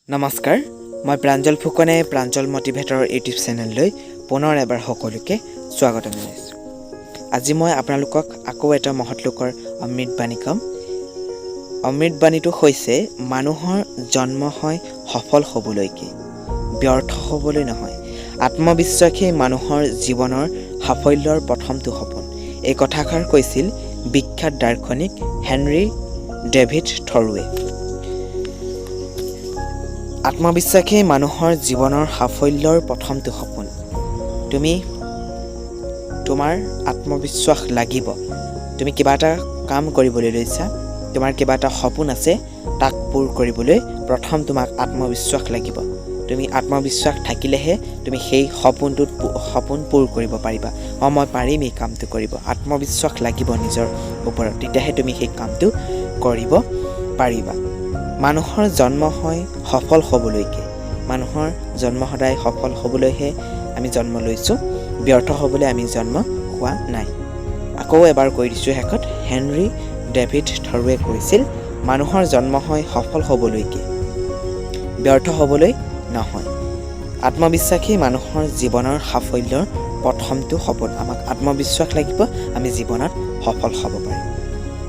নমস্কাৰ মই প্ৰাঞ্জল ফুকনে প্ৰাঞ্জল মটিভেটৰ ইউটিউব চেনেললৈ পুনৰ এবাৰ সকলোকে স্বাগত জনাইছোঁ। আজি মই আপোনালোকক আকৌ এটা মহৎ লোকৰ অমৃতবাণী ক'ম। অমৃতবাণীটো হৈছে মানুহৰ জন্ম হয় সফল হ'বলৈকে, ব্যৰ্থ হ'বলৈ নহয়। আত্মবিশ্বাসেই মানুহৰ জীৱনৰ সাফল্যৰ প্ৰথমটো সপোন। এই কথাষাৰ কৈছিল বিখ্যাত দাৰ্শনিক হেনৰি ডেভিড থৰোৱে। আত্মবিশ্বাসেই মানুহৰ জীৱনৰ সাফল্যৰ প্ৰথমটো সপোন। তোমাৰ আত্মবিশ্বাস লাগিব। তুমি কিবা এটা কাম কৰিবলৈ লৈছা, তোমাৰ কিবা এটা সপোন আছে, তাক পূৰ কৰিবলৈ প্ৰথম তোমাক আত্মবিশ্বাস লাগিব। তুমি আত্মবিশ্বাস থাকিলেহে তুমি সেই সপোন পূৰ কৰিব পাৰিবা। মই পাৰিম এই কামটো কৰিব। আত্মবিশ্বাস লাগিব নিজৰ ওপৰত, তেতিয়াহে তুমি সেই কামটো কৰিব পাৰিবা। মানুহৰ জন্ম হয় সফল হ'বলৈকে। মানুহৰ জন্ম সদায় সফল হ'বলৈহে আমি জন্ম লৈছোঁ, ব্যৰ্থ হ'বলৈ আমি জন্ম হোৱা নাই। আকৌ এবাৰ কৈ দিছোঁ শেষত, হেনৰি ডেভিড থৰোৱে কৈছিল মানুহৰ জন্ম হয় সফল হ'বলৈকে, ব্যৰ্থ হ'বলৈ নহয়। আত্মবিশ্বাসেই মানুহৰ জীৱনৰ সাফল্যৰ প্ৰথমটো সপোন। আমাক আত্মবিশ্বাস লাগিব, আমি জীৱনত সফল হ'ব পাৰিম।